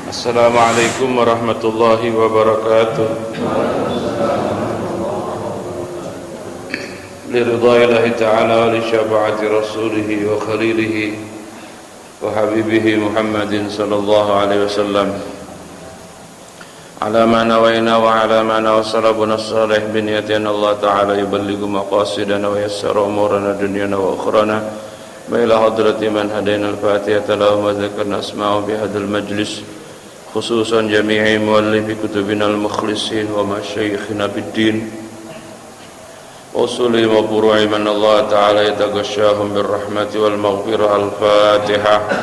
Assalamualaikum warahmatullahi wabarakatuh. Liridha'illahi ta'ala wa li syafa'ati rasulihi wa khalilihi wa habibihi Muhammadin sallallahu alaihi wasallam, ala ma nawayna wa ala ma nawassalabuna salih biniyatin Allah ta'ala yuballighu maqasidana wa yassara umurana dunyana wa ukhrana wa ila hadrati man hadayna al-fatihata lahum wa dhakarna asma'u bihadal majlis khususan jami'i muallifi kutubina al-mukhlisin wa masyayikhina biddin usuli wa furu'i man Allah ta'ala yataghashahum birrahmati wal maghfirah. Al-Fatihah.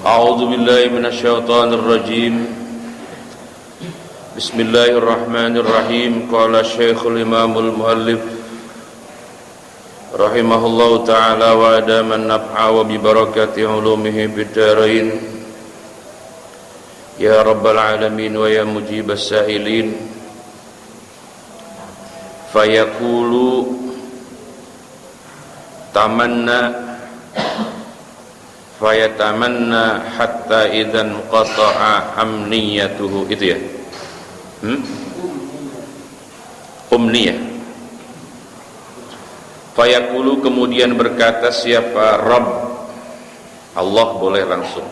A'udzu billahi minasyaitonir rajim. Bismillahirrahmanirrahim. Qala Syekhul Imamul Muallif rahimahullahu ta'ala wa adaman naf'a wa bi barakati ulumihi bid-darain. Ya rabbal alamin wa ya mujibas sa'ilin. Fayaqulu tamanna fayatamanna hatta idzan qata'a amniyatuhu. Itu ya. Umniyah. Fayaqulu, kemudian berkata siapa? Rabb. Allah boleh langsung.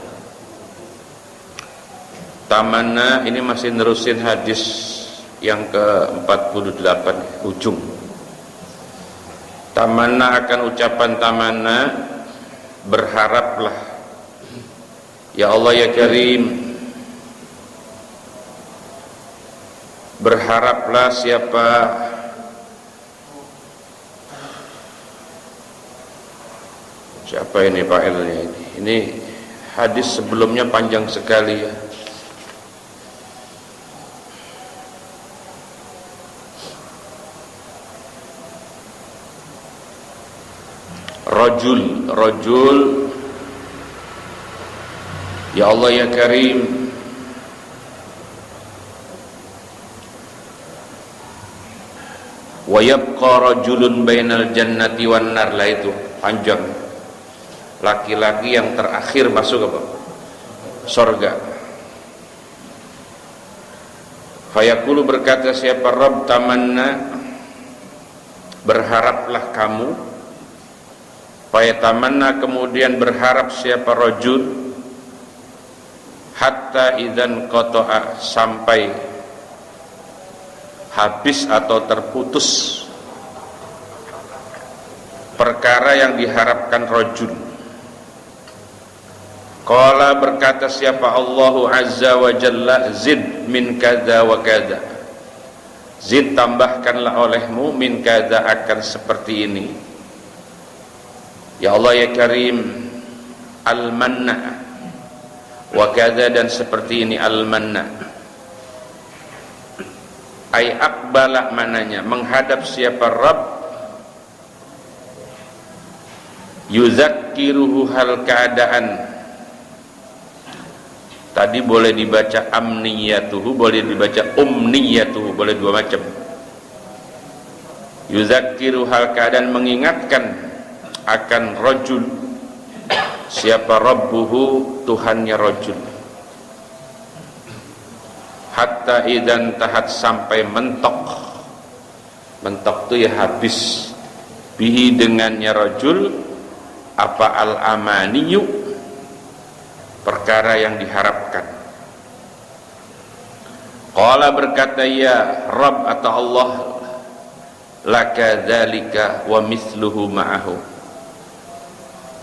Tamanna, ini masih nerusin hadis yang ke-48 ujung. Tamanna, akan ucapan tamanna, berharaplah. Ya Allah ya Karim, berharaplah siapa ini fa'ilnya ini. Ini hadis sebelumnya panjang sekali ya. Rajul. Ya Allah ya Karim, wa yabqa rajulun bainal jannati wan nar. Lah itu panjang. Laki-laki yang terakhir masuk apa? Surga. Fayaqulu, berkata siapa? Rabb, tamanna, berharaplah kamu. Fayatamanna, kemudian berharap siapa? Rajul. Hatta idzan qata'a, sampai habis atau terputus perkara yang diharapkan rajul. Qala, berkata siapa? Allahu azza wa jalla, zid min kadza wa kadza. Zid, tambahkanlah olehmu, min kadza, akan seperti ini. Ya Allah ya Karim, al-manna wa kadza, dan seperti ini al-manna. Ay akbala, mananya menghadap siapa? Rabb. Yuzakkiruhu, hal keadaan. Tadi boleh dibaca amniyatuhu, boleh dibaca umniyatuhu, boleh dua macam. Yuzakkiru, hal keadaan mengingatkan akan rajul siapa? Rabbuhu, Tuhannya rajul. Hatta idzan tahat, sampai mentok. Mentok itu ya habis. Bihi, dengannya rajul, apa? Al-amaniyu, perkara yang diharapkan. Qala, berkata ya Rabb atau Allah, laka dzalika wa misluhu ma'ahu.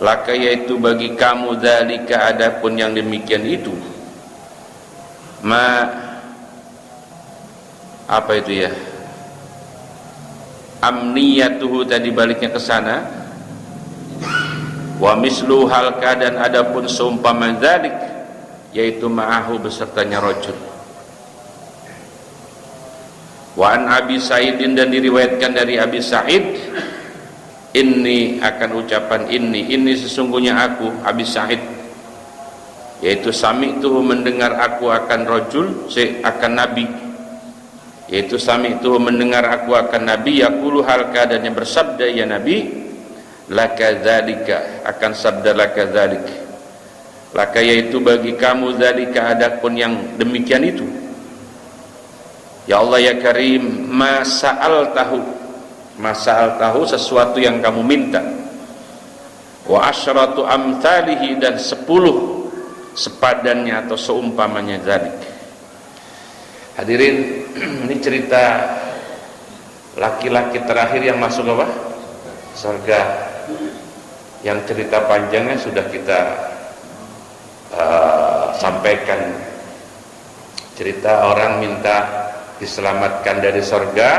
Laka, yaitu bagi kamu, dzalika, adapun yang demikian itu, apa itu ya? Amniyatuhu, tadi baliknya ke sana. Wa mislu, hal keadaan adapun seumpama dzalik, yaitu ma'ahu, besertanya rajul. Wa an Abi Sa'idin, dan diriwayatkan dari Abi Sa'id, ini akan ucapan ini sesungguhnya aku, Abi Sa'id, yaitu sami'tuhu mendengar aku akan rajul, akan nabi, yaitu sami'tuhu mendengar aku akan nabi, yaqulu hal keadaannya bersabda ya nabi, laka dzalika, akan sabda laka dzalik, laka yaitu bagi kamu dzalika, adapun yang demikian itu, ya Allah ya Karim, ma sa'altahu, sesuatu yang kamu minta, wa asyratu amthalihi, dan 10 sepadannya atau seumpamanya dzalik. Hadirin, ini cerita laki-laki terakhir yang masuk apa? Surga. Yang cerita panjangnya sudah kita sampaikan. Cerita orang minta diselamatkan dari surga,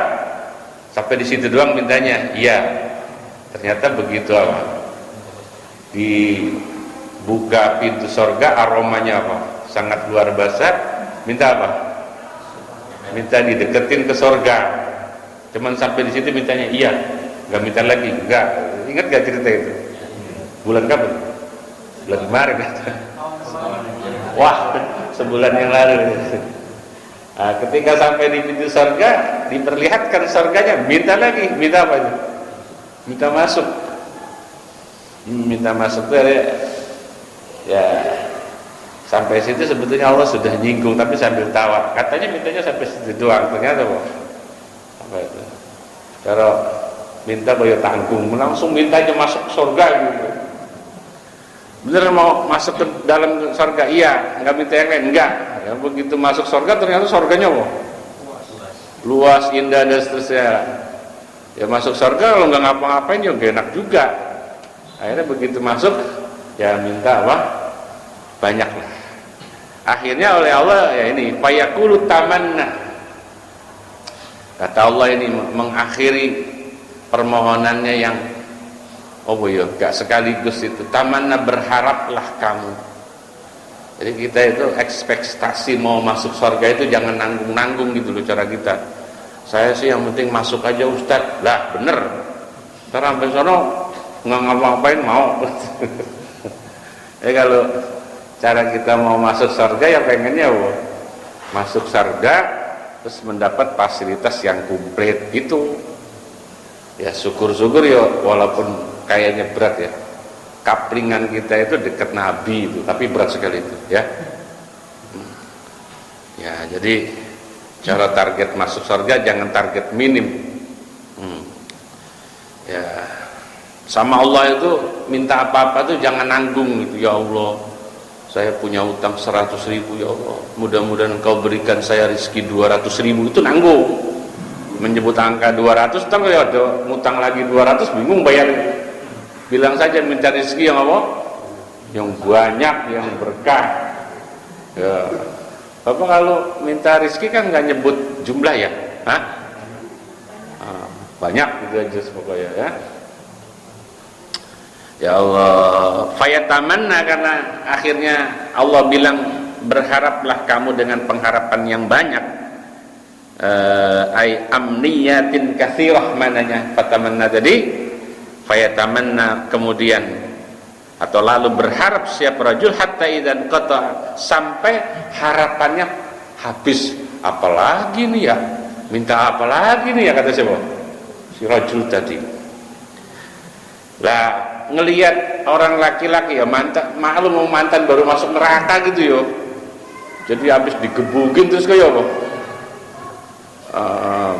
sampai di situ doang mintanya. Iya. Ternyata begitu apa? Dibuka pintu surga, aromanya apa? Sangat luar biasa. Minta apa? Minta dideketin ke surga. Cuman sampai di situ mintanya iya, nggak minta lagi. Nggak. Ingat nggak cerita itu? Bulan kapan? Bulan kemarin. Wah, sebulan yang lalu. Nah, ketika sampai di pintu surga, diperlihatkan surganya, minta lagi. Minta apa itu? Minta masuk. Minta masuk itu ya, sampai situ sebetulnya Allah sudah nyinggung, tapi sambil tawa. Katanya mintanya sampai situ doang, ternyata apa itu? Kalau minta boyo tanggung, langsung mintanya masuk surga gitu. Bener mau masuk ke dalam surga? Iya. Nggak minta yang lain? Enggak. Ya, begitu masuk surga ternyata surganya luas, indah dan seterusnya. Ya masuk surga kalau nggak ngapa-ngapain ya nggak enak juga. Akhirnya begitu masuk ya minta apa? Banyak lah. Akhirnya oleh Allah ya ini fayaqulu tamanna. Kata Allah ini mengakhiri permohonannya yang gak sekaligus itu, tamanna, berharaplah kamu. Jadi kita itu ekspektasi mau masuk surga itu jangan nanggung-nanggung gitu loh cara kita. Saya sih yang penting masuk aja Ustadz. Lah bener, ntar sampai sono nggak ngapa-ngapain mau. Kalau cara kita mau masuk surga ya pengennya masuk surga terus mendapat fasilitas yang komplit gitu. Ya syukur-syukur ya, walaupun kayaknya berat ya, kaplingan kita itu dekat Nabi itu, tapi berat sekali itu ya. Ya jadi cara target masuk surga jangan target minim. Ya sama Allah itu minta apa-apa tuh jangan nanggung gitu. Ya Allah, saya punya utang 100.000 ya Allah, mudah-mudahan Engkau berikan saya rezeki 200.000, itu nanggung. Menyebut angka 200, ntar ya ada ngutang lagi 200, bingung bayar. Bilang saja minta rezeki yang apa? Yang banyak, yang berkah. Ya. Bapak kalau minta rezeki kan nggak nyebut jumlah ya? Hah? Banyak gitu aja pokoknya ya. Ya Allah, fayatamanna, karena akhirnya Allah bilang berharaplah kamu dengan pengharapan yang banyak. Ay amniyatin katsirah, mananya fatamanna tadi, fayatamanna kemudian atau lalu berharap siapa rajul hatta idzan qata, sampai harapannya habis. Apalagi nih ya, minta apa lagi nih ya, kata siapa? Si rajul tadi. Lah ngelihat orang laki-laki ya mantan, maklum mantan baru masuk neraka gitu yo. Jadi habis digebukin terus kayak apa?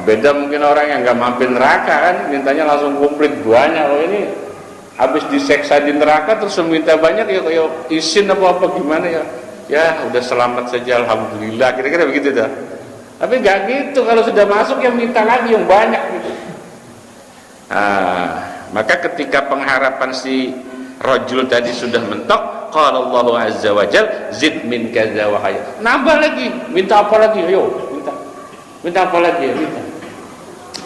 Beda mungkin orang yang nggak mampir neraka kan, mintanya langsung komplit banyak. Oh ini habis diseksa di neraka terus minta banyak ya, kayak izin apa gimana ya? Ya udah selamat saja alhamdulillah, kira-kira begitu dah. Tapi nggak gitu, kalau sudah masuk yang minta lagi yang banyak gitu. Maka ketika pengharapan si rajul tadi sudah mentok, qala Allahu azza wa jalla zid min kadza wa kaya, nambah lagi, minta apa lagi, ayo minta apa lagi ya, minta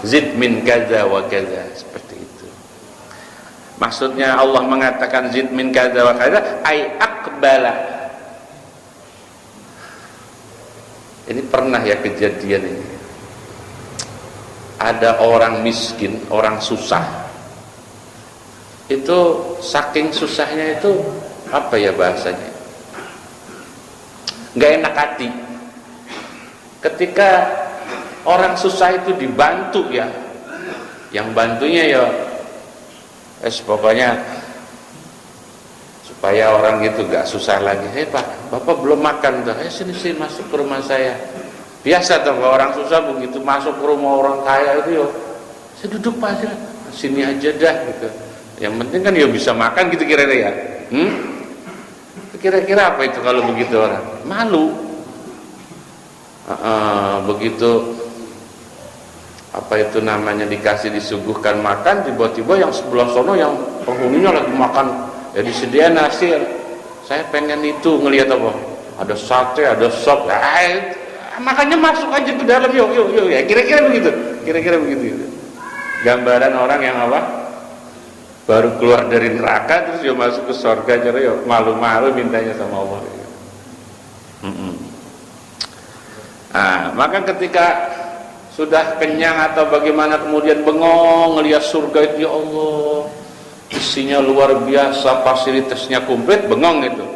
zid min kadza wa kadza, seperti itu. Maksudnya Allah mengatakan zid min kadza wa kadza ay aqbala. Ini pernah ya kejadian ini, ada orang miskin, orang susah, itu saking susahnya itu apa ya bahasanya, nggak enak hati ketika orang susah itu dibantu ya, yang bantunya ya pokoknya supaya orang itu gak susah lagi. Pak, Bapak belum makan tuh, sini masuk ke rumah saya. Biasa tuh kalau orang susah begitu masuk ke rumah orang kaya itu, yo saya duduk Pak, sini aja dah gitu. Yang penting kan ya bisa makan gitu kira-kira ya. Kira-kira apa itu kalau begitu orang? Malu. Begitu apa itu namanya dikasih disuguhkan makan, tiba-tiba yang sebelah sono yang penghuninya lagi makan ya disediain nasi, saya pengen itu ngelihat apa, ada sate, ada sop, makanya masuk aja ke dalam, yuk ya, kira-kira begitu gambaran orang yang apa, baru keluar dari neraka terus dia masuk ke surga, jadi yuk malu-malu mintanya sama Allah. Maka ketika sudah kenyang atau bagaimana kemudian bengong ngelihat surga itu, ya Allah isinya luar biasa, fasilitasnya komplit, bengong itu.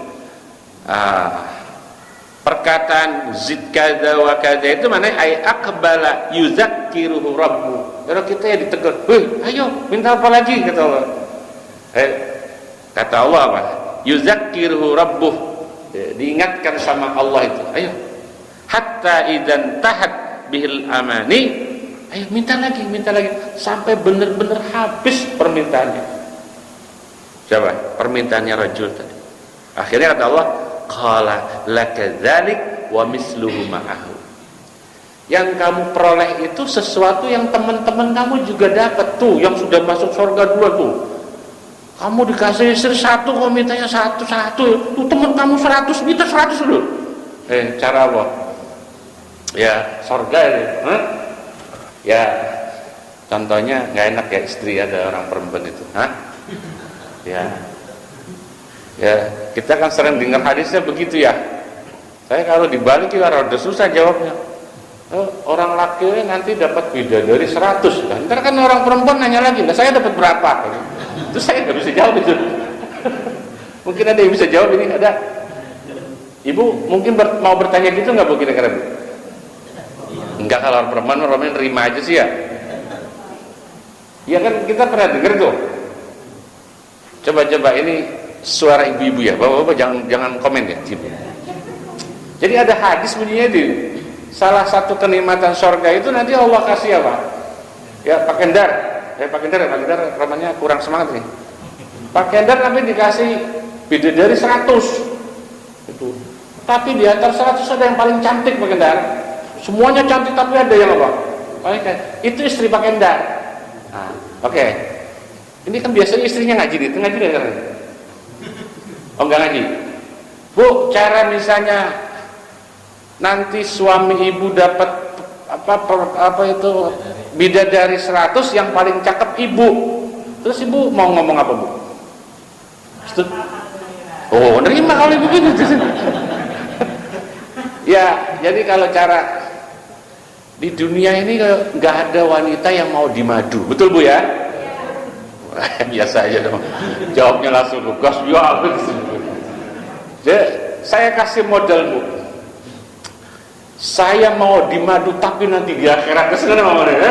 Perkataan zid kada wa kada itu mana ay aqbala yuzakkiruhu rabbu. Kalau kita ya ditegur, ayo minta apa lagi, kata Allah. Kata Allah apa? Yuzakkiruhu rabbuh, diingatkan sama Allah itu, ayo hatta idzan tahat bihil amani, ayo minta lagi sampai benar-benar habis permintaannya. Coba permintaannya rajul tadi. Akhirnya kata Allah, qala lakadzalik wa misluhu ma'ahu. Yang kamu peroleh itu sesuatu yang teman-teman kamu juga dapat tuh, yang sudah masuk surga dua tuh. Kamu dikasih istri satu, kok mintanya satu. Tuh teman kamu 100, minta 100 dulu. Cara apa? Ya surga itu. Ya contohnya nggak enak ya, istri ada orang perempuan itu. Ya kita kan sering dengar hadisnya begitu ya. Saya kalau dibalik juga rada susah jawabnya. Orang laki nanti dapat bidadari 100. Ntar kan orang perempuan nanya lagi, saya dapat berapa? Itu saya nggak bisa jawab itu. Mungkin ada yang bisa jawab ini, ada. Ibu mungkin mau bertanya gitu nggak Bu kira-kira Bu? Enggak, kalau orang perempuan nerima aja sih ya. Ya kan kita pernah dengar tuh. Coba ini suara ibu-ibu ya, bapak-bapak jangan komen ya. Jadi ada hadis bunyinya di salah satu kenikmatan surga itu nanti Allah kasih apa? Ya Pak Kendar namanya kurang semangat nih. Pak Kendar nanti dikasih bidadari 100 itu. Tapi di antara 100 ada yang paling cantik Pak Kendar. Semuanya cantik tapi ada yang apa? Itu istri Pak Kendar. Oke. Ini kan biasanya istrinya ngaji nggak kan? Oh enggak ngaji. Bu, cara misalnya nanti suami ibu dapat apa itu bidadari 100 yang paling cakep ibu. Terus ibu mau ngomong apa Bu? Oh, nerima kalau ibu gitu. Ya, jadi kalau cara di dunia ini nggak ada wanita yang mau dimadu, betul Bu ya? Biasa aja dong, jawabnya langsung gas ya. Jadi saya kasih modal Bu, saya mau dimadu tapi nanti di akhirat kesenangan sama mereka.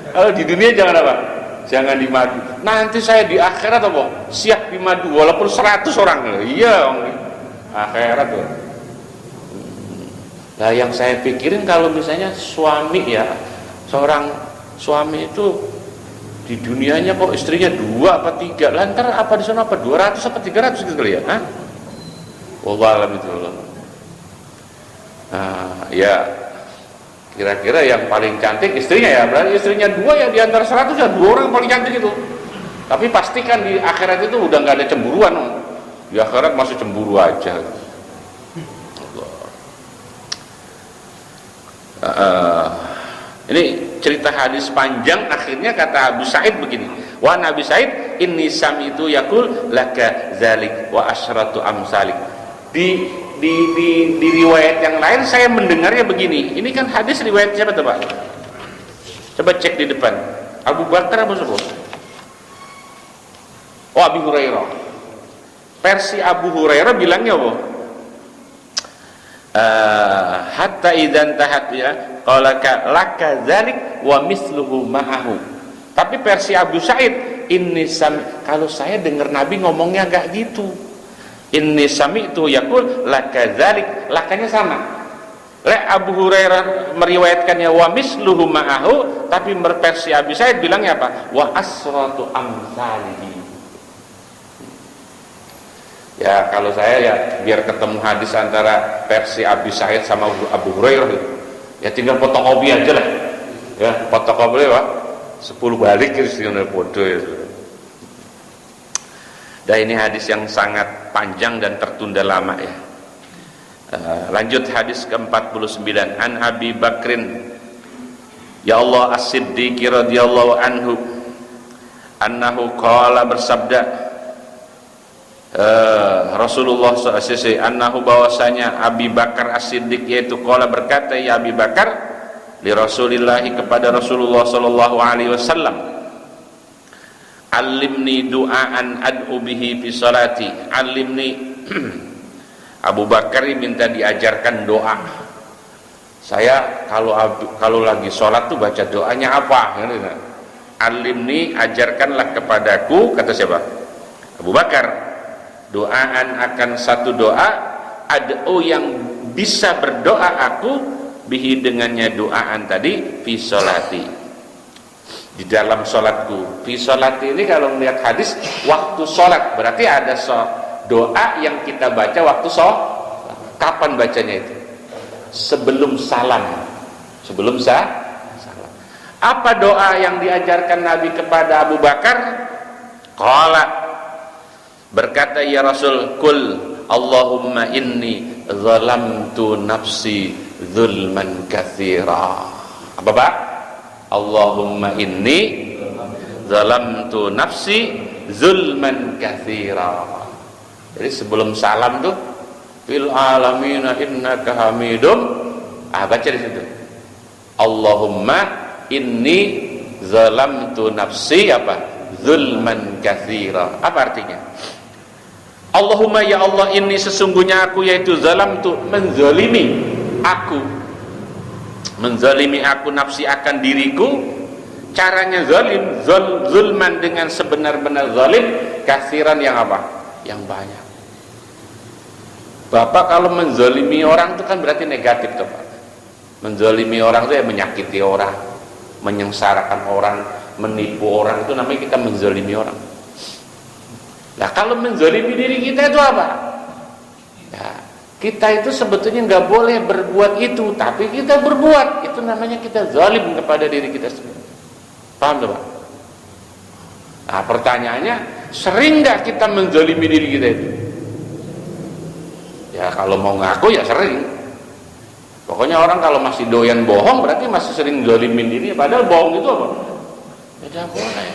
Kalau di dunia jangan apa? Jangan dimadu. Nanti saya di akhirat apa? Siap dimadu walaupun 100 orang. Iya, akhirat tuh. Nah, yang saya pikirin kalau misalnya suami ya, seorang suami itu di dunianya kok istrinya 2 apa 3, lantar apa di sana apa 200 apa 300 gitu kali ya? Wallahualam itu Allah. Ya kira-kira yang paling cantik istrinya ya, berarti istrinya 2 ya, di antara 100 ya 2 orang paling cantik itu. Tapi pastikan di akhirat itu udah nggak ada cemburuan. Di akhirat masih cemburu aja. Ini cerita hadis panjang, akhirnya kata Abu Sa'id begini, wa Nabi Sa'id inni sami'tu yaqul laka zalik wa asyratu amsalik. Di riwayat yang lain saya mendengarnya begini. Ini kan hadis riwayat siapa tuh Pak? Coba cek di depan. Abu Bakar apa siapa? Oh, Abu Hurairah. Versi Abu Hurairah bilangnya apa? hatta idzan tahat ya qala laka dzalik wa misluhu ma'ahu. Tapi versi Abu Sa'id, kalau saya dengar Nabi ngomongnya enggak gitu. Inni sami'tu yaqul laka dzalik, lakanya sama. Abu Hurairah meriwayatkannya wa misluhu ma'ahu, tapi versi Abu Sa'id bilangnya apa? Wa asratu amsalihi. Ya kalau saya ya biar ketemu hadis antara versi Abu Sa'id sama Abu Hurairah ya tinggal fotokopi aja lah ya, fotokopi Pak 10 balik istilah foto ya. Dan ini hadis yang sangat panjang dan tertunda lama ya. Lanjut hadis ke-49, an Abi Bakrin ya Allah As-Siddiq radhiyallahu anhu annahu qala, bersabda Rasulullah SAW, annahu bahwasanya Abi Bakar As-Siddiq yaitu qala berkata, ya Abi Bakar li Rasulillah kepada Rasulullah sallallahu alaihi wasallam, alimni du'aan ad'u bihi fi salati, alimni Abu Bakar minta diajarkan doa. Saya kalau lagi sholat tuh baca doanya apa? Alimni, ajarkanlah kepadaku, kata siapa? Abu Bakar. Doaan akan satu doa, ad'u yang bisa berdoa aku bihi dengannya doaan tadi fi sholati, di dalam sholatku. Fi sholati ini kalau melihat hadis waktu sholat, berarti ada doa yang kita baca waktu sholat. Kapan bacanya itu? Sebelum salam. Sebelum salam. Apa doa yang diajarkan Nabi kepada Abu Bakar? Qala, berkata ya Rasul, kul Allahumma inni zalamtu nafsi zulman katsira. Apa Pak? Allahumma inni zalamtu nafsi zulman katsira. Jadi sebelum salam tuh fil alamina innaka hamidum, baca di situ Allahumma inni zalamtu nafsi apa? Zulman katsira. Apa artinya? Allahumma ya Allah, ini sesungguhnya aku yaitu zalamtu, menzalimi aku nafsi akan diriku. Caranya zalim, zulman dengan sebenar-benar zalim, katsiran yang apa? Yang banyak. Bapak kalau menzalimi orang itu kan berarti negatif tuh Pak. Menzalimi orang itu ya menyakiti orang, menyengsarakan orang, menipu orang, itu namanya kita menzalimi orang. Nah kalau menzalimi diri kita itu apa? Ya, kita itu sebetulnya nggak boleh berbuat itu, tapi kita berbuat, itu namanya kita zalim kepada diri kita sendiri. Paham tuh Pak? Nah pertanyaannya, sering nggak kita menzalimi diri kita itu? Ya kalau mau ngaku ya sering. Pokoknya orang kalau masih doyan bohong berarti masih sering zalimin diri, padahal bohong itu apa? Tidak boleh.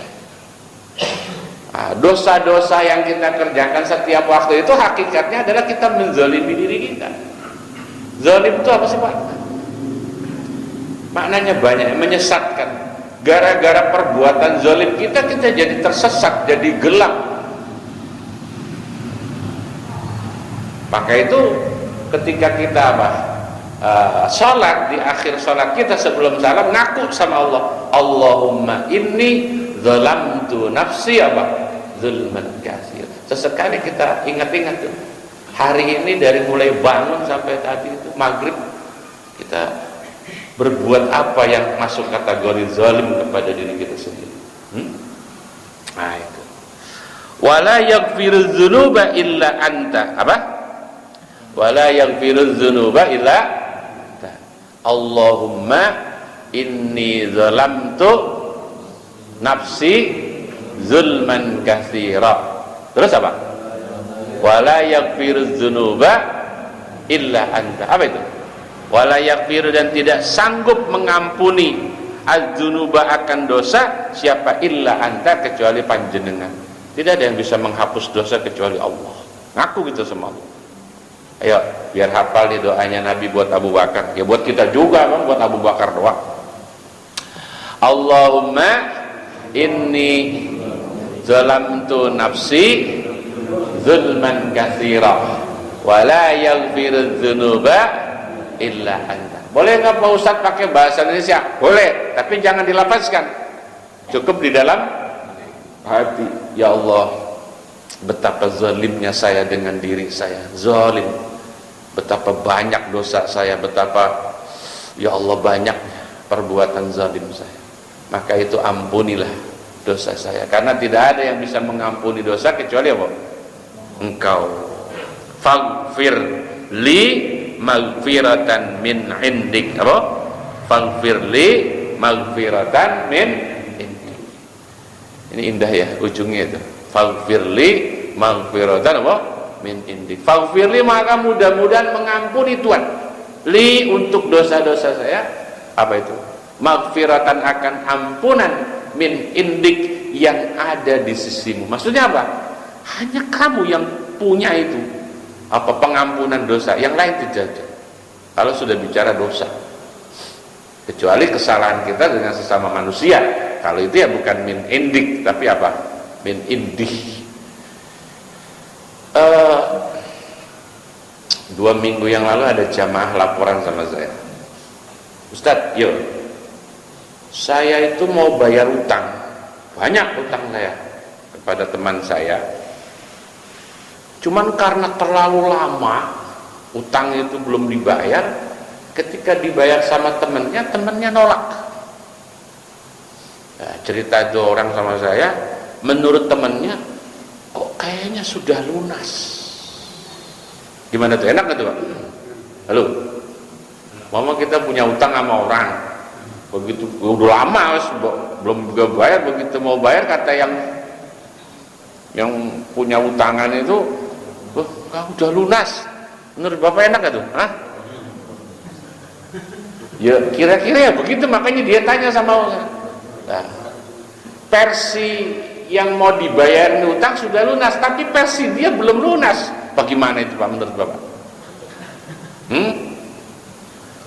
Nah, dosa-dosa yang kita kerjakan setiap waktu itu hakikatnya adalah kita menzalimi diri kita. Zalim itu apa sih Pak? Maknanya banyak, menyesatkan. Gara-gara perbuatan zalim kita jadi tersesat, jadi gelap. Maka itu ketika kita sholat, di akhir sholat kita sebelum salam ngaku sama Allah, Allahumma inni zalamtu nafsi zulman katsir. Sesekali kita ingat-ingat tuh, hari ini dari mulai bangun sampai tadi itu maghrib, kita berbuat apa yang masuk kategori zalim kepada diri kita sendiri. Nah itu. Wala yaghfirudz dzunuba illa anta. Apa? Wala yaghfirudz dzunuba illa anta. Allahumma inni zalamtu nafsi zulman katsira. Terus apa? Wala yaghfirudz dzunuba illa anta. Apa itu? Wala yaghfiru, dan tidak sanggup mengampuni az-dzunuba akan dosa siapa illa anta, kecuali panjenengan. Tidak ada yang bisa menghapus dosa kecuali Allah. Ngaku gitu sama Allah. Ayo biar hafal nih doanya Nabi buat Abu Bakar. Ya buat kita juga Bang, buat Abu Bakar doa. Allahumma inni zalamtu nafsi zulman katsira wa la yaghfirudz dzunuba illa anta. Boleh nggak Pak Ustadz pakai bahasa Indonesia? Boleh, tapi jangan dilafazkan, cukup di dalam hati. Ya Allah, betapa zalimnya saya dengan diri saya, zalim. Betapa banyak dosa saya, betapa ya Allah banyaknya perbuatan zalim saya. Maka itu ampunilah dosa saya, karena tidak ada yang bisa mengampuni dosa kecuali apa? Engkau. Faghfir li maghfiratan min indik. Apa? Faghfir li maghfiratan min indik. Ini indah ya ujungnya itu. Faghfir li maghfiratan apa? Min indik. Faghfir li, maka mudah-mudahan mengampuni Tuhan. Li, untuk dosa-dosa saya. Apa itu? Maghfiratan, akan ampunan, min indik, yang ada di sisimu. Maksudnya apa? Hanya kamu yang punya itu, apa, pengampunan dosa, yang lain tidak ada. Kalau sudah bicara dosa, kecuali kesalahan kita dengan sesama manusia, kalau itu ya bukan min indik, tapi apa? Min indih. 2 minggu yang lalu ada jamaah laporan sama saya, Ustadz, yuk, saya itu mau bayar utang, banyak utang saya kepada teman saya, cuman karena terlalu lama utang itu belum dibayar, ketika dibayar sama temennya nolak. Nah, cerita itu orang sama saya, menurut temennya kok kayaknya sudah lunas. Gimana tuh, enak gak tuh Pak? Halo, mama kita punya utang sama orang, begitu udah lama belum juga bayar, begitu mau bayar kata yang punya utangan itu, udah lunas. Menurut Bapak enak gak tuh? Hah? Ya kira-kira ya begitu, makanya dia tanya sama orang. Nah, versi yang mau dibayar utang sudah lunas, tapi versi dia belum lunas. Bagaimana itu Pak menurut Bapak?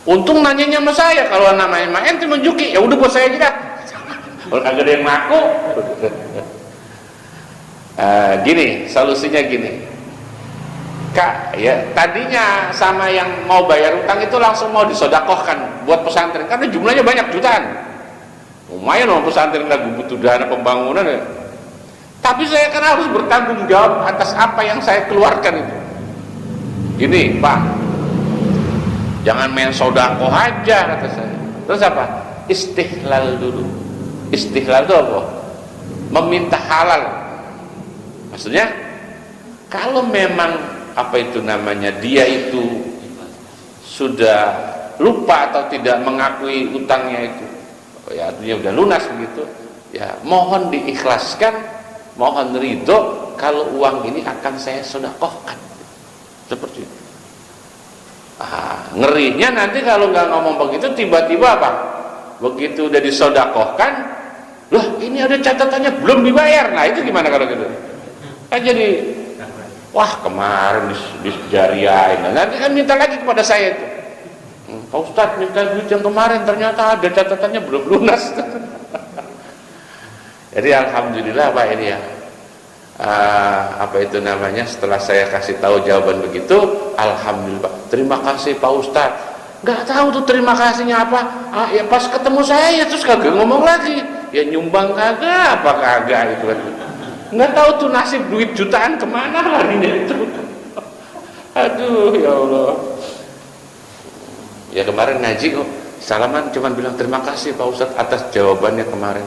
Untung nanyanya sama saya, kalau namanya sama ente menjuki, ya udah buat saya aja dah. Kalau kagak ada yang ngaku. Gini, solusinya gini. Kak, ya tadinya sama yang mau bayar utang itu langsung mau disodakohkan buat pesantren, karena jumlahnya banyak, jutaan. Lumayan loh pesantren lagi butuh dana pembangunan ya. Tapi saya kan harus bertanggung jawab atas apa yang saya keluarkan itu. Gini Pak, jangan main sodakoh aja kata saya. Terus apa? Istihlal dulu. Istihlal itu apa? Meminta halal. Maksudnya kalau memang apa itu namanya, dia itu sudah lupa atau tidak mengakui utangnya itu, ya artinya udah lunas begitu, ya mohon diikhlaskan, mohon ridho kalau uang ini akan saya sedekahkan, seperti itu. Ngerinya nanti kalau nggak ngomong begitu, tiba-tiba apa? Begitu udah disedekahkan, loh ini ada catatannya belum dibayar. Nah itu gimana kalau gitu? Jadi wah kemarin dijariain, nah, nanti kan minta lagi kepada saya itu, Pak Ustadz minta duit yang kemarin, ternyata ada catatannya belum lunas. Jadi alhamdulillah Pak ini ya, apa itu namanya, setelah saya kasih tahu jawaban begitu, alhamdulillah, terima kasih Pak Ustadz. Nggak tahu tuh terima kasihnya apa. Ya pas ketemu saya ya terus kagak ngomong lagi, ya nyumbang kagak apa kagak itu. Nggak tahu tuh nasib duit jutaan kemana larinya itu. Aduh ya Allah. Ya kemarin ngaji kok salaman cuman bilang terima kasih Pak Ustadz atas jawabannya kemarin.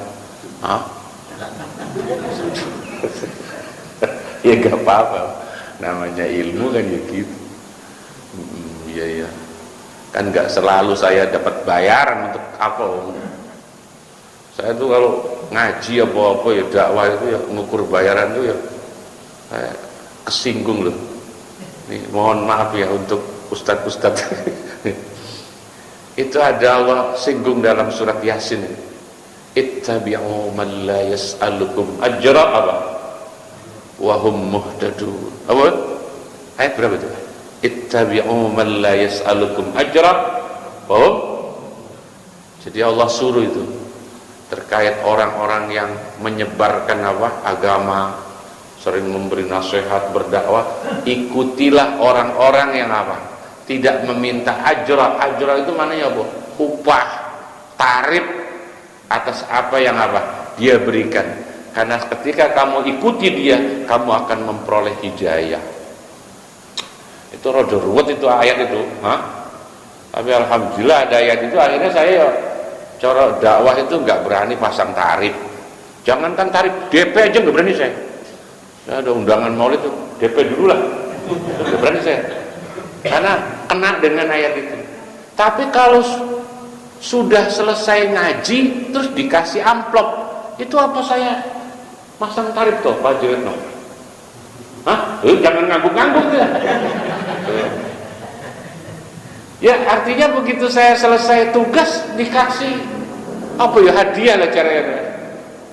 Ya gak apa-apa, namanya ilmu kan ya gitu. Iya kan gak selalu saya dapat bayaran untuk apa. Saya tuh kalau ngaji apa-apa ya dakwah itu ya ngukur bayaran tuh ya saya kesinggung loh. Nih, mohon maaf ya untuk ustadz-ustadz. Itu ada Allah singgung dalam surat Yasin. Ittabi'u man la yas'alukum ajra apa? Wa hum muhtadun. Apa? Ayat berapa itu? Ittabi'u man la yas'alukum ajra wa hum. Jadi Allah suruh itu terkait orang-orang yang menyebarkan apa? Agama, sering memberi nasihat, berdakwah, ikutilah orang-orang yang apa? tidak meminta ajra. Ajra itu maknanya apa? Upah, tarif atas apa yang dia berikan. Karena ketika kamu ikuti dia, kamu akan memperoleh hidayah. Itu rada ruwet itu ayat itu, tapi alhamdulillah ada ayat itu, akhirnya saya cara dakwah itu nggak berani pasang tarif. Jangankan tarif, DP aja nggak berani saya. Saya ada undangan maulid itu, DP dulu lah, nggak berani saya. Karena kena dengan ayat itu. Tapi kalau sudah selesai ngaji terus dikasih amplop, itu apa saya masang tarif toh Pak Jiretno? Jangan ngangguk-ngangguk ya. Ya artinya begitu saya selesai tugas dikasih apa ya, hadiah lah caranya.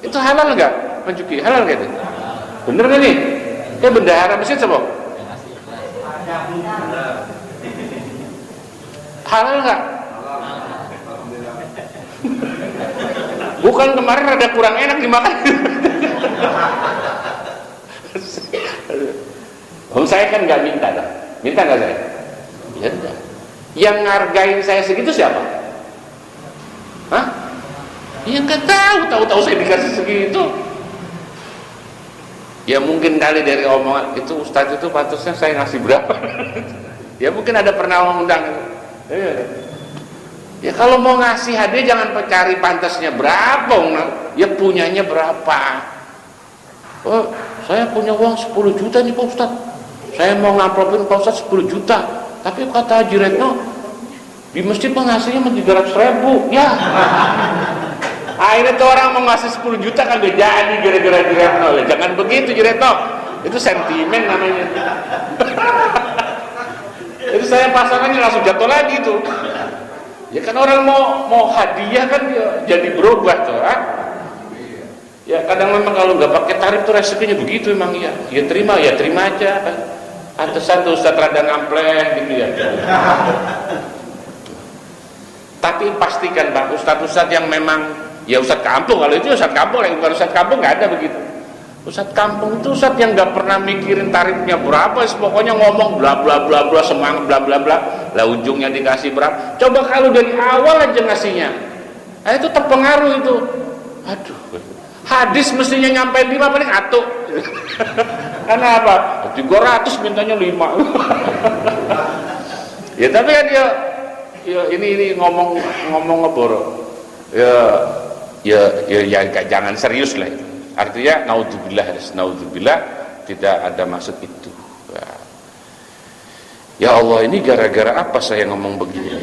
Itu halal nggak, Pak Juki? Halal nggak itu? Bener nggak nih? Ya bendahara masjid siapa? Halal nggak? Bukan kemarin ada kurang enak dimakan. Saya kan nggak minta dah. Minta nggak saya? Ya enggak. Yang ngargain saya segitu siapa? Ya nggak tahu saya dikasih segitu. Ya mungkin kali dari omongan itu Ustadz itu patutnya saya ngasih berapa? Ya mungkin ada pernah mengundang. Ya kalau mau ngasih hadiah jangan cari pantasnya berapa, ya punyanya berapa. Oh, saya punya uang 10 juta nih Pak Ustadz, saya mau ngamplopin Pak Ustadz 10 juta, tapi kata Haji Retno di masjid pengasihnya 300.000 ya. Akhirnya tuh orang mau ngasih 10 juta kan gak jadi gara-gara Haji Retno. Jangan begitu Haji Retno, itu sentimen namanya. Itu saya pasangannya langsung jatuh lagi tuh. Ya kan orang mau hadiah kan jadi berubah tuh, Ya kadang memang kalau nggak pakai tarif tuh resikonya begitu emang ya. Ya terima aja kan. Antesan tuh Ustadz rada ngampleh gitu ya. Tapi pastikan Pak, Ustadz yang memang ya Ustadz kampung, kalau itu Ustadz kampung, bukan Ustadz kampung nggak ada begitu. Ustadz kampung itu Ustadz yang nggak pernah mikirin tarifnya berapa, pokoknya ngomong bla bla bla bla, semangat bla bla bla, lah ujungnya dikasih berapa. Coba kalau dari awal aja ngasihnya, itu terpengaruh itu. Aduh, hadis mestinya nyampe 5 paling atuh. Karena apa? 300 mintanya 5. Ya tapi kan ya ini ngomong ngeboro. Ya jangan serius lah itu. Artinya naudzubillah tidak ada maksud itu. Ya Allah, ini gara-gara apa saya ngomong begini?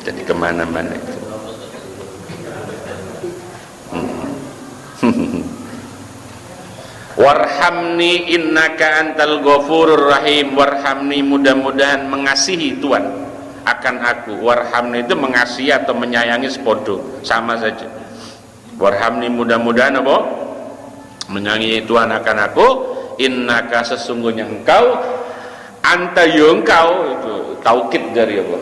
Jadi kemana-mana itu. Warhamni innaka antal ghafurur rahim. Warhamni, mudah-mudahan mengasihi Tuhan akan aku. Warhamni itu mengasihi atau menyayangi sepodo, sama saja. Warhamni, mudah-mudahan apa? Menyayangi Tuhan akan aku. Innaka, sesungguhnya engkau, anta engkau, itu taukid dari apa?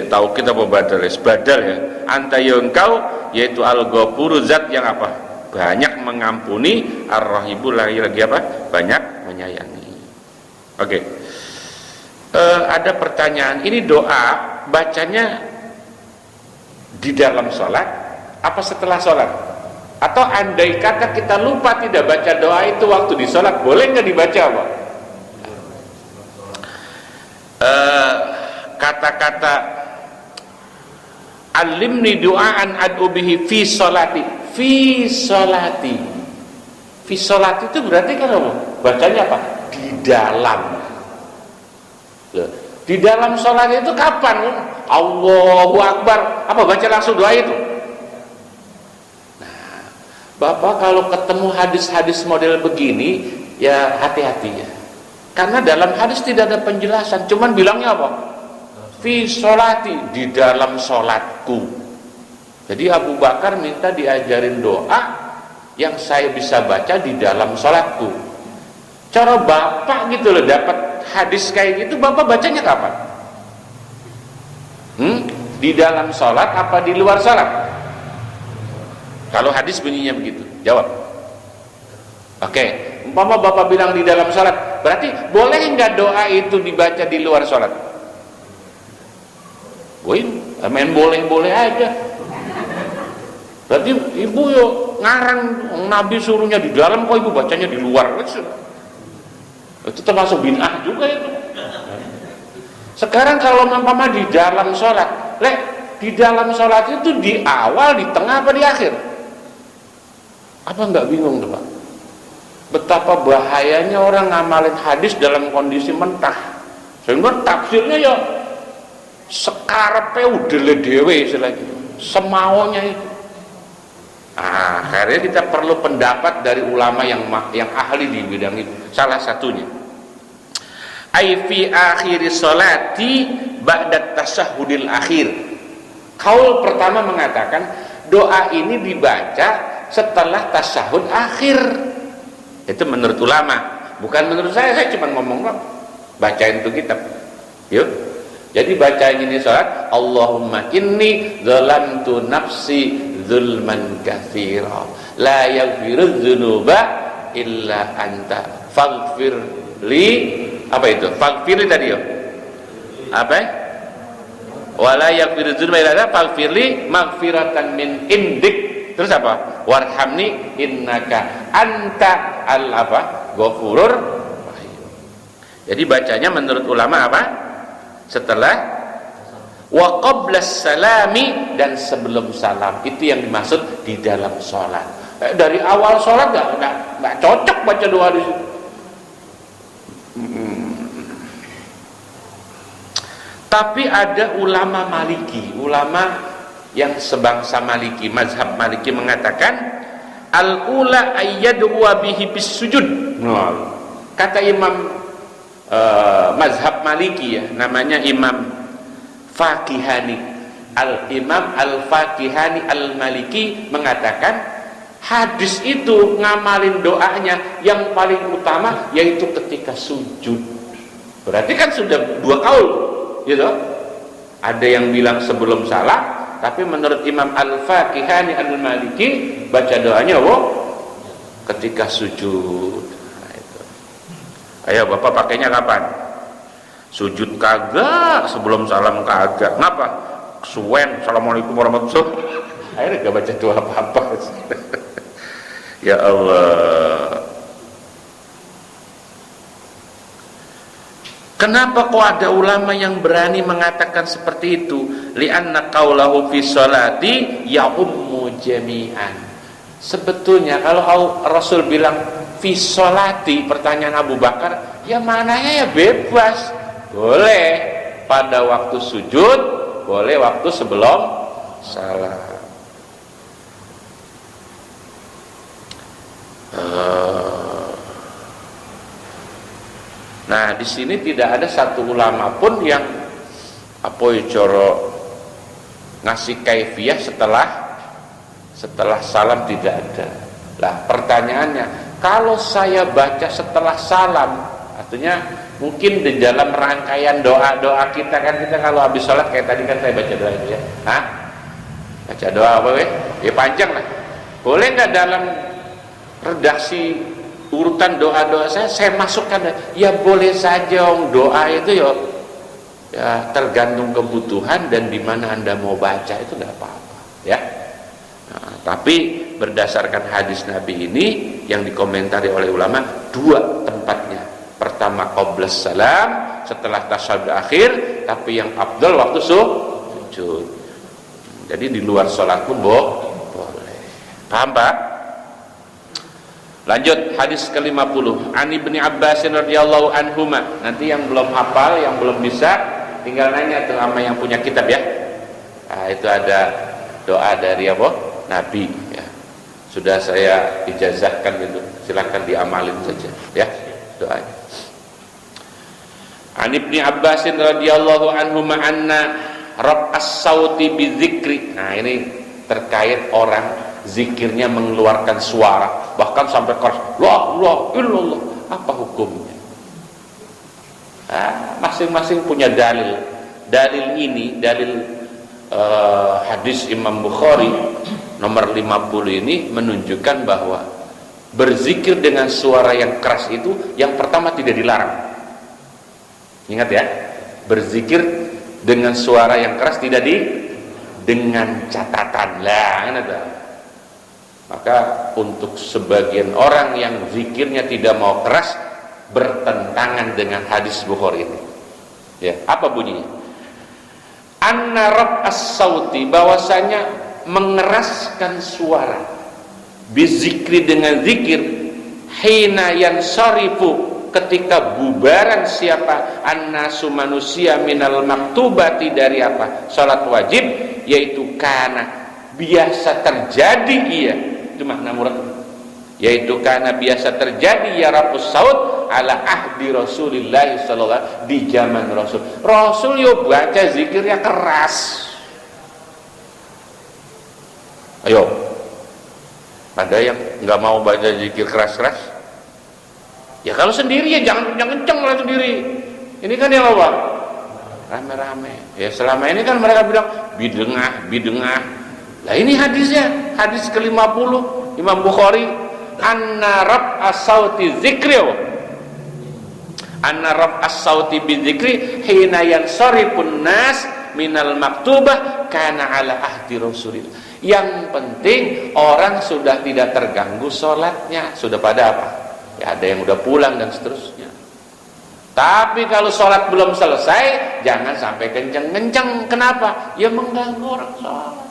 Taukid apa badal? Badal ya. Anta engkau, yaitu al-ghafuru, zat yang apa? Banyak mengampuni, ar-rahibu, lagi apa? Banyak menyayangi. Oke. Ada pertanyaan, ini doa bacanya di dalam sholat apa setelah sholat? Atau andai kata kita lupa tidak baca doa itu waktu di sholat, boleh nggak dibaca apa? Kata-kata alimni doaan ad'u bihi fi sholati. Fi sholati itu berarti kan apa? Bacanya apa? Di dalam. Di dalam sholat itu kapan? Allahu Akbar, apa baca langsung doa itu? Nah, Bapak kalau ketemu hadis-hadis model begini, ya hati-hati ya. Karena dalam hadis tidak ada penjelasan, cuman bilangnya apa? Fi sholati, di dalam sholatku. Jadi Abu Bakar minta diajarin doa yang saya bisa baca di dalam sholatku. Cara Bapak gitu loh, dapat hadis kayak gitu, Bapak bacanya kapan? Di dalam sholat apa di luar sholat? Kalau hadis bunyinya begitu, jawab. Oke, umpama bapak bilang di dalam sholat, berarti boleh nggak doa itu dibaca di luar sholat? Boleh, main boleh-boleh aja. Berarti ibu yuk ngarang, Nabi suruhnya di dalam, kok ibu bacanya di luar? Itu termasuk bid'ah juga itu. Sekarang kalau umpama di dalam sholat, di dalam sholat itu di awal, di tengah, apa di akhir? Apa nggak bingung tuh Pak? Betapa bahayanya orang ngamalin hadis dalam kondisi mentah, sehingga tafsirnya ya sekarepe udele dhewe selagi semaunya itu. Akhirnya kita perlu pendapat dari ulama yang ahli di bidang itu. Salah satunya, ai fi akhir sholati ba'da tasyahhudil akhir. Kaul pertama mengatakan doa ini dibaca setelah tasyahud akhir. Itu menurut ulama, bukan menurut saya cuma ngomong kok. Bacain tuh kitab. Yuk. Jadi bacain ini salat, Allahumma inni zalamtu nafsi zulman katsira la yaghfiru dzunuba illa anta faghfir li. Apa itu? Faghfir li tadi ya? Apa? Wala yaghfiru dzunuba illa anta faghfir li maghfiratan min indik. Terus apa? Warhamni innaka anta ghafurur rahim. Jadi bacanya menurut ulama apa? Setelah wa qablas salami, dan sebelum salam. Itu yang dimaksud di dalam sholat. Dari awal sholat nggak cocok baca doa di situ. Tapi ada ulama Maliki, ulama yang sebangsa Maliki, mazhab Maliki mengatakan al-ula ayyadu wa bihi bis sujud. Kata Imam mazhab Maliki ya, namanya Imam Fakihani, Imam Al-Fakihani Al-Maliki mengatakan hadis itu ngamalin doanya yang paling utama yaitu ketika sujud. Berarti kan sudah dua kaul gitu. Ada yang bilang sebelum salam, tapi menurut Imam Al-Fakihani Al-Maliki baca doanya ketika sujud. Nah, itu. Ayo bapak pakainya kapan? Sujud kagak, sebelum salam kagak. Ngapa? Suwen, assalamualaikum warahmatullahi wabarakatuh. Akhirnya gak baca doa apa-apa. Ya Allah. Kenapa kok ada ulama yang berani mengatakan seperti itu? Li'anna qaulahu fi sholati ya'ummu jami'an. Sebetulnya kalau Rasul bilang fi sholati, pertanyaan Abu Bakar, ya mananya ya bebas. Boleh pada waktu sujud, boleh waktu sebelum salam. Nah, di sini tidak ada satu ulama pun yang coro ngasih kaifiyah setelah salam, tidak ada. Lah pertanyaannya, kalau saya baca setelah salam, artinya mungkin di dalam rangkaian doa-doa kita kan, kita kalau habis sholat kayak tadi kan saya baca doa itu ya. Baca doa apa weh? Ya panjang lah. Boleh nggak dalam redaksi urutan doa-doa saya masukkan? Ya boleh saja, doa itu ya tergantung kebutuhan dan di mana Anda mau baca, itu tidak apa-apa ya. Nah, tapi berdasarkan hadis Nabi ini yang dikomentari oleh ulama, dua tempatnya. Pertama qablas salam, setelah tasyahud akhir, tapi yang afdal waktu sujud. Jadi di luar sholat pun boleh. Paham Pak? Lanjut hadis ke-50. An Ibnu Abbas radhiyallahu anhuma. Nanti yang belum hafal, yang belum bisa, tinggal nanya tuh sama yang punya kitab ya. Nah, itu ada doa dari Nabi ya. Sudah saya ijazahkan itu. Silakan diamalin saja ya doanya. An Ibnu Abbas radhiyallahu anhuma anna raf'as sauti bidzikri. Nah, ini terkait orang zikirnya mengeluarkan suara, bahkan sampai keras, la ilaha illallah. Apa hukumnya? Masing-masing punya dalil. Dalil ini, dalil hadis Imam Bukhari nomor 50 ini menunjukkan bahwa berzikir dengan suara yang keras itu yang pertama tidak dilarang. Ingat ya, berzikir dengan suara yang keras tidak dengan catatan lah. Maka untuk sebagian orang yang zikirnya tidak mau keras, bertentangan dengan hadis Bukhari ini. Ya, apa bunyinya? Anna rab as-sauti, bahwasanya mengeraskan suara, bizikri dengan zikir, hina yansarifu, ketika bubaran siapa, annasu manusia minal maktubati, dari apa? Salat wajib, yaitu karena biasa terjadi ia, itu makna murad, yaitu karena biasa terjadi ya rafus saut ala ahdi Rasulillah sallallahu di zaman Rasul yo baca zikirnya keras. Ayo, ada yang nggak mau baca zikir keras-keras? Ya kalau sendiri ya jangan kenceng lah sendiri. Ini kan yang apa? Rame-rame. Ya selama ini kan mereka bilang bidengah. Lah ini hadisnya, hadis ke-50 Imam Bukhari, anna rab as-sauti zikri, anna rab as-sauti bizikri hina yansarifun nas minal maktubah kana ala ahdi Rasulillah. Yang penting orang sudah tidak terganggu sholatnya, sudah pada apa? Ya ada yang udah pulang dan seterusnya. Tapi kalau sholat belum selesai, jangan sampai kenceng-kenceng. Kenapa? Ya mengganggu orang sholat.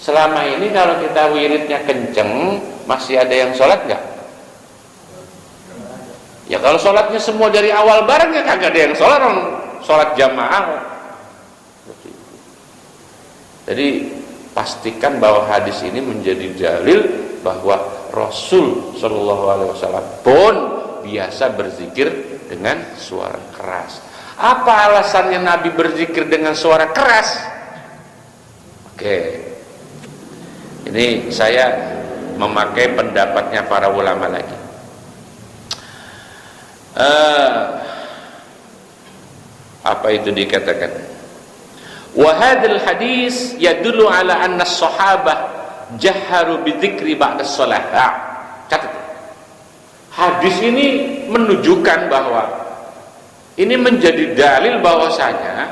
Selama ini kalau kita wiridnya kenceng, masih ada yang sholat nggak? Ya kalau sholatnya semua dari awal bareng, ya kagak ada yang sholat, orang sholat jamaah. Jadi pastikan bahwa hadis ini menjadi dalil bahwa Rasul Shallallahu Alaihi Wasallam pun biasa berzikir dengan suara keras. Apa alasannya Nabi berzikir dengan suara keras? Oke, ini saya memakai pendapatnya para ulama lagi. Apa itu dikatakan? Wa hadzal hadis yadullu ala anna as-sahabah jaharu bidzikri ba'da shalah. Catat. Hadis ini menunjukkan bahwa ini menjadi dalil bahwasanya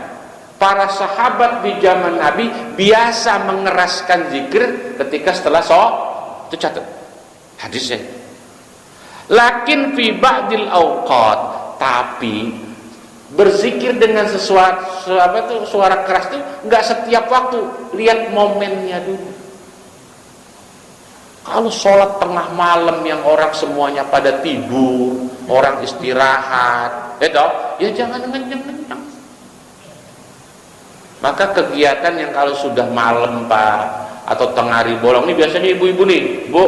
para sahabat di zaman Nabi biasa mengeraskan zikir ketika setelah sholat. Itu catat hadisnya. Lakin fi ba'dil awqat, tapi berzikir dengan suara keras itu nggak setiap waktu. Lihat momennya dulu. Kalau sholat tengah malam yang orang semuanya pada tidur, orang istirahat, ya jangan kenceng-kenceng. Maka kegiatan yang kalau sudah malam Pak, atau tengah hari bolong, ini biasanya ibu-ibu nih, Bu,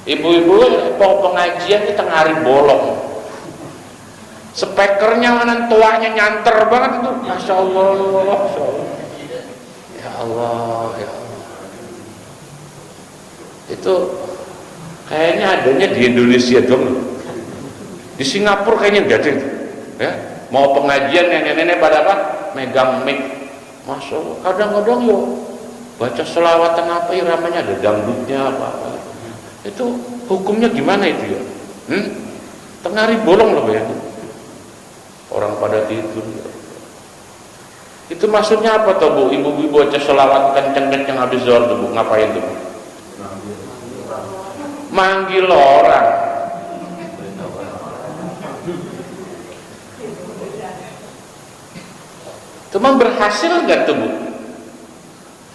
ibu-ibu pengajian di tengah hari bolong, speakernya mana tuanya nyanter banget itu, Masya Allah, ya Allah, ya Allah. Itu kayaknya adanya di Indonesia dong, di Singapura kayaknya nggak ada itu, ya. Mau pengajian nenek-nenek pada apa? Megang mic, Masya Allah. Kadang-kadang yuk baca selawatan apa iramanya, ada dangdutnya apa. Itu hukumnya gimana itu ya? Tengah hari bolong loh ya. Orang pada tidur. Itu maksudnya apa toh Bu? Ibu-ibu baca selawat kenceng-kenceng habis zuhur tuh Bu, ngapain tuh Bu? Manggil orang. Cuma berhasil nggak tuh Bu?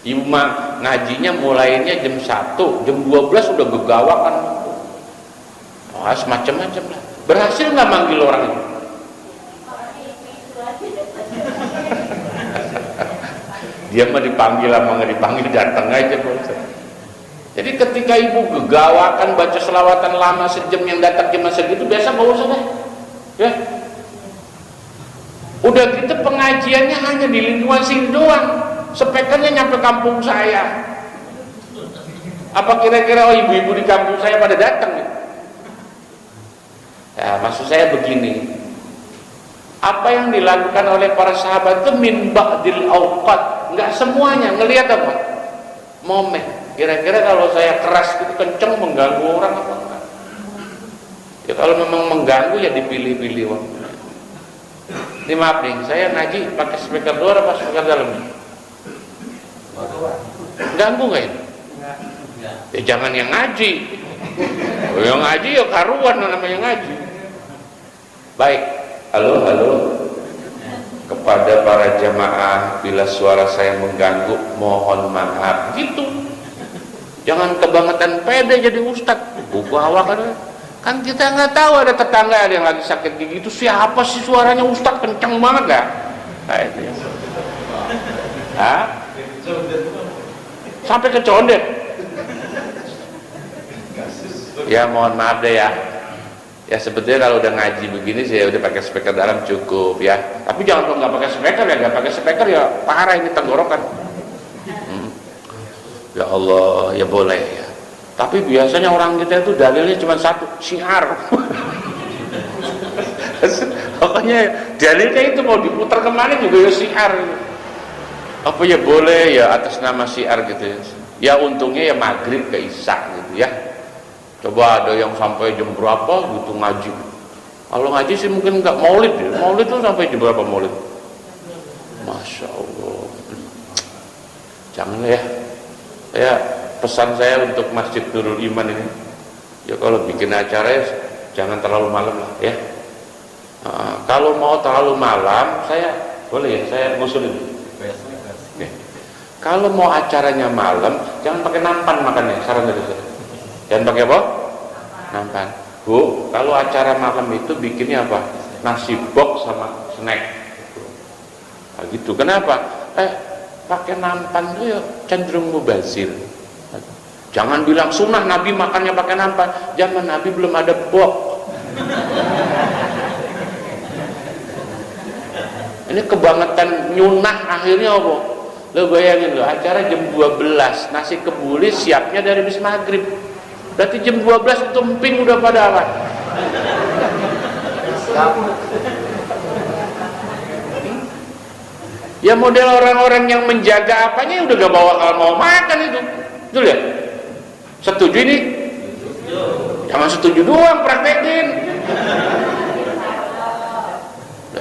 Ibu mah ngajinya mulainya jam 1, jam 12 udah begawakan. Oh, semacam-macam lah. Berhasil nggak manggil orang itu? Dia mah dipanggil sama nggak dipanggil datang aja Bu. Jadi ketika ibu gegawakan baca selawatan lama sejam, yang datang cuma segitu, biasa nggak usah deh. Ya. Udah gitu pengajiannya hanya di lingkungan sini doang, speakernya nyampe kampung saya. Apa kira-kira ibu-ibu di kampung saya pada datang? Ya, maksud saya begini, apa yang dilakukan oleh para sahabat itu min ba'dil awqat, nggak semuanya. Ngelihat apa? Momen. Kira-kira kalau saya keras itu kenceng mengganggu orang apa enggak? Ya kalau memang mengganggu ya dipilih-pilih waktunya. Ini maaf nih, saya ngaji pakai speaker luar apa speaker dalam? Ganggu nggak ini? Ya jangan yang ngaji. Yang ngaji ya karuan namanya ngaji. Baik, halo. Kepada para jamaah, bila suara saya mengganggu, mohon maaf. Gitu. Jangan kebangetan pede jadi ustadz. Buku awak kan kita nggak tahu ada tetangga ada yang lagi sakit gigi itu siapa sih suaranya ustadz kenceng banget lah. Nah, itu ya. Hah? Sampai ke condet. Ya mohon maaf deh ya. Ya sebetulnya kalau udah ngaji begini saya udah pakai speaker dalam cukup ya. Tapi jangan kalau nggak pakai speaker ya, nggak pakai speaker ya parah ini tenggorokan. Ya Allah, ya boleh ya. Tapi biasanya orang kita itu dalilnya cuma satu, syiar. Pokoknya dalilnya itu mau diputar kemana juga ya syiar. Apa ya boleh ya atas nama syiar gitu ya. Ya untungnya ya maghrib ke isya gitu ya. Coba ada yang sampai jam berapa gitu ngaji. Kalau ngaji sih mungkin enggak maulid ya. Maulid itu sampai jam berapa maulid? Masya Allah. Jangan ya. Ya pesan saya untuk Masjid Nurul Iman ini. Ya kalau bikin acara ya, jangan terlalu malam lah ya. Kalau mau terlalu malam, saya boleh ya, saya ngusulin. Okay. Kalau mau acaranya malam, jangan pakai nampan makannya. Saran dari saya. Jangan pakai apa? Nampan. Bu, kalau acara malam itu bikinnya apa? Nasi box sama snack. Nah, gitu. Kenapa? Pakai nampan itu ya cenderung mubazir. Jangan bilang sunnah Nabi makannya pakai nampan. Zaman Nabi belum ada box. Ini kebangetan nyunah akhirnya apa? Lo bayangin lo, acara jam 12, nasi kebuli siapnya dari habis maghrib. Berarti jam 12 tumping udah pada apa? Ya model orang-orang yang menjaga apanya udah gak bawa kalau mau makan itu. Betul ya? Setuju ini? Jangan setuju doang, praktekin.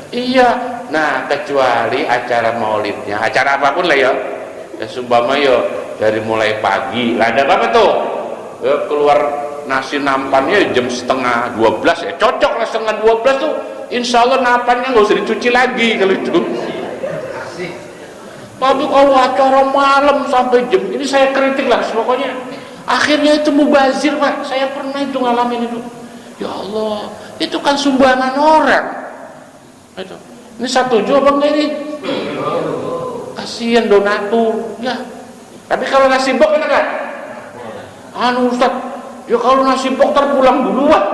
Iya. Nah, kecuali acara maulidnya, acara apapun lah ya. Ya sumpama ya dari mulai pagi. Lah ada apa tuh? Ya, keluar nasi nampannya jam setengah 12 ya. Cocok lah setengah 12 tuh. Insya Allah nampannya nggak usah dicuci lagi kalau itu. Tapi kalau acara malam sampai jam ini saya kritik lah pokoknya. Akhirnya itu mubazir Pak. Saya pernah itu ngalamin itu. Ya Allah, itu kan sumbangan orang. Itu. Ini satu apa enggak ini? Kasihan donatur. Ya. Tapi kalau nasi bok enak kan? Anu Ustaz, ya kalau nasi bok terpulang duluan.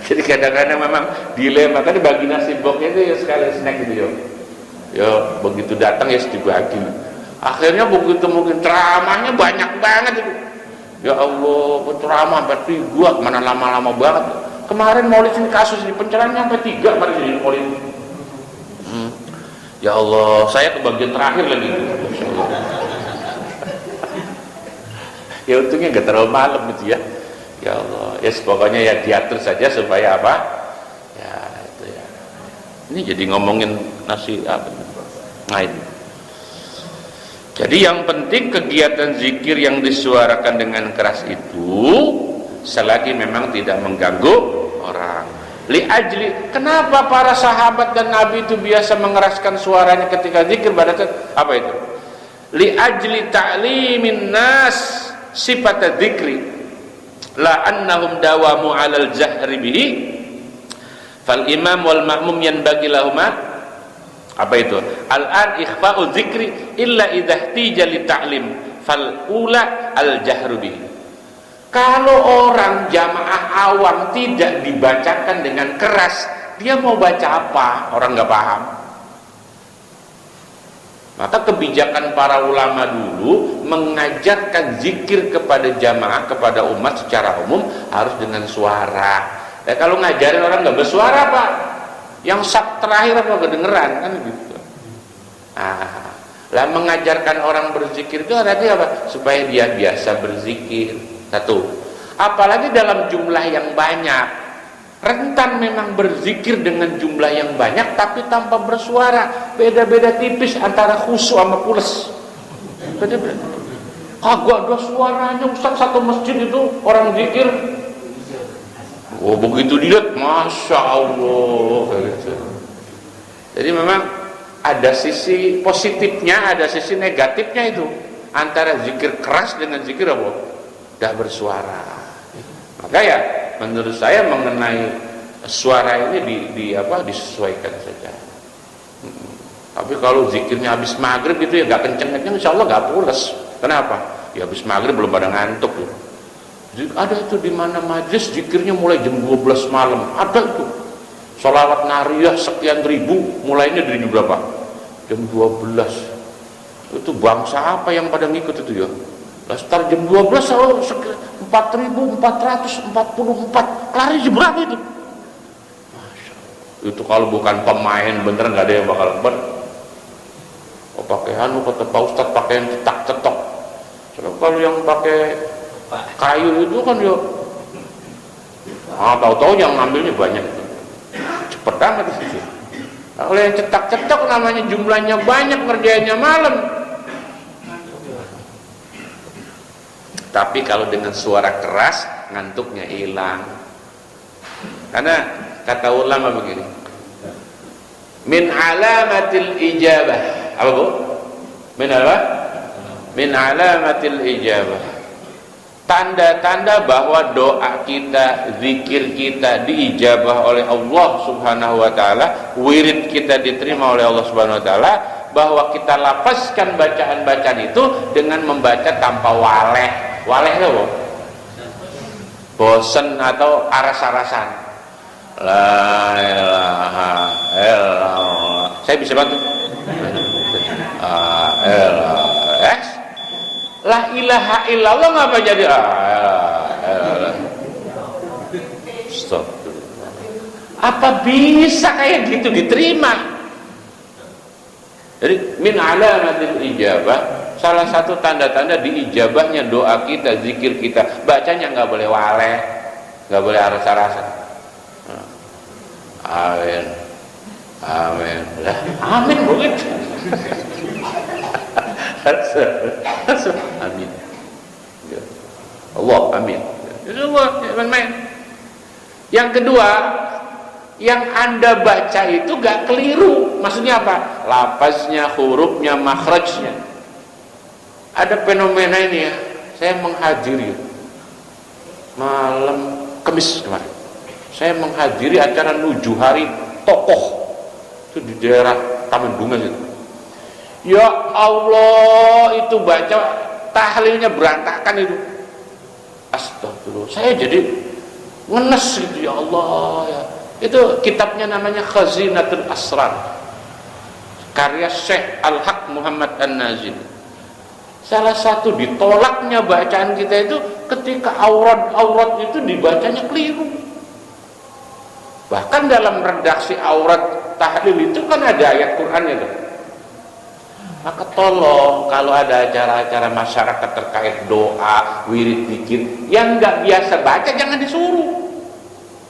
Jadi kadang-kadang memang dilema kan bagi nasi boknya itu ya sekali snack gitu ya. Ya begitu datang ya dibagi. Akhirnya begitu mungkin ceramahnya banyak banget itu. Ya Allah, ceramah sampai 3 mana lama-lama banget. Kemarin maulid ini kasus di pencerahannya sampai 3 kemarin di maulid. Ya Allah, saya ke bagian terakhir lagi. Ya untungnya nggak terlalu malam gitu ya. Ya Allah, ya pokoknya ya diatur saja supaya apa? Ya itu ya. Ini jadi ngomongin nasi apa? Nah ini. Jadi yang penting kegiatan zikir yang disuarakan dengan keras itu selagi memang tidak mengganggu orang. Li ajli, kenapa para sahabat dan Nabi itu biasa mengeraskan suaranya ketika zikir pada apa itu? Li ajli ta'limin nas sifat dzikri la annahum dawamu 'alal jahri bihi fal imam wal ma'mum yanbaghi lahumma apa itu? Al-an ikhfa'u dzikri illa idza ihtija li ta'lim fal ula al-jahru bihi. Kalau orang jamaah awam tidak dibacakan dengan keras, dia mau baca apa? Orang nggak paham. Maka kebijakan para ulama dulu mengajarkan zikir kepada jamaah, kepada umat secara umum harus dengan suara. Ya, kalau ngajarin orang nggak bersuara Pak, yang sak terakhir apa kedengeran kan gitu. Lah mengajarkan orang berzikir itu artinya apa? Supaya dia biasa berzikir. Satu. Apalagi dalam jumlah yang banyak. Rentan memang berzikir dengan jumlah yang banyak tapi tanpa bersuara. Beda-beda tipis antara khusyuk sama pules. Beda-beda. Kagak ada suaranya Ustaz, satu masjid itu orang zikir. Oh begitu dilihat, Masya Allah. Jadi memang ada sisi positifnya, ada sisi negatifnya itu. Antara zikir keras dengan zikir apa? Dah bersuara. Maka ya menurut saya mengenai suara ini disesuaikan saja. Tapi kalau zikirnya habis maghrib itu ya gak kenceng-kenceng, insya Allah gak pules. Kenapa? Ya habis maghrib belum pada ngantuk ya. Ada itu di mana majlis zikirnya mulai jam 12 malam. Ada itu. Sholawat nariyah sekian ribu, mulainya dari jam berapa? Jam 12. Itu bangsa apa yang pada ngikut itu ya? Lah start jam 12 selalu 4.444. Lari jam berapa itu? Masya Allah. Itu kalau bukan pemain beneran nggak ada yang bakal ber. Oh pakai kata Pak Ustadz pakai yang cetak-cetok. Kalau yang pakai kayu itu kan ya, tahu-tahu yang ngambilnya banyak itu. Cepet amat itu. Kalau yang cetak-cetok namanya jumlahnya banyak, ngerjainnya malam. Tapi kalau dengan suara keras ngantuknya hilang. Karena kata ulama begini, min alamatil ijabah. Apa bu? Min apa? Min alamatil ijabah. Tanda-tanda bahwa doa kita, zikir kita diijabah oleh Allah Subhanahu wa taala, wirid kita diterima oleh Allah Subhanahu wa taala, bahwa kita lapaskan bacaan-bacaan itu dengan membaca tanpa waleh. Waleh itu apa? Bosen atau aras-arasan. La ilaha illallah. Saya bisa bantu? La ilaha illallah ngapa jadi stop. Apa bisa kayak gitu diterima? Jadi min alamatil ijabah, salah satu tanda-tanda diijabahnya doa kita, zikir kita, bacanya nggak boleh waleh, nggak boleh aras-arasan. Amin, amin, lah, amin begitu. Amin. Allah amin. Allah main-main. Yang kedua, yang Anda baca itu gak keliru. Maksudnya apa? Lafaznya, hurufnya, makhrajnya. Ada fenomena ini ya. Saya menghadiri malam Kamis kemarin. Saya menghadiri acara 7 hari tokoh itu di daerah Taman Bunga itu. Ya Allah, itu baca tahlilnya berantakan itu. Astagfirullah. Saya jadi ngenes gitu, ya Allah ya. Itu kitabnya namanya Khazinatul Asrar, karya Syekh Al-Haq Muhammad An-Nazil. Salah satu ditolaknya bacaan kita itu ketika aurat itu dibacanya keliru. Bahkan dalam redaksi aurat tahlil itu kan ada ayat Qur'annya tuh. Maka tolong kalau ada acara-acara masyarakat terkait doa, wirid, zikir yang nggak biasa baca jangan disuruh.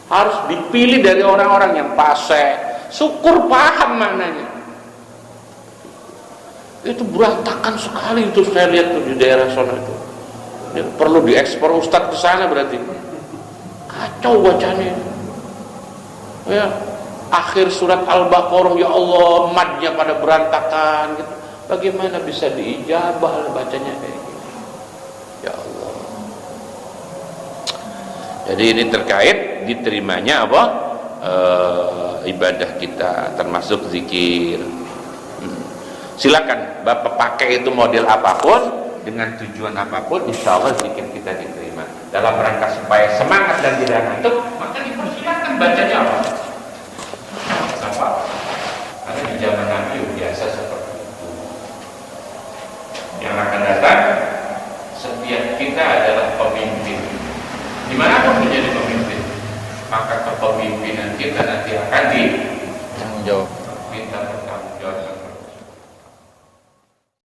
Harus dipilih dari orang-orang yang fasih, syukur paham maknanya. Itu berantakan sekali itu, saya lihat tuh di daerah sana itu. Ya, perlu diekspor ustadz ke sana berarti. Kacau bacanya. Ya, akhir surat Al-Baqarah ya Allah madnya pada berantakan gitu. Bagaimana bisa diijabah bacanya kayak gitu? Ya Allah. Jadi ini terkait diterimanya apa? Ibadah kita termasuk zikir. Silakan Bapak pakai itu model apapun dengan tujuan apapun, insya Allah zikir kita diterima. Dalam rangka supaya semangat dan tidak ngantuk, maka dipersilakan bacanya apa? Apa? Karena di zaman Nabi biasa seperti itu. Yang akan datang, setiap kita adalah pemimpin. Dimanapun menjadi pemimpin, maka kepemimpinan kita nanti akan ditanggung jawab.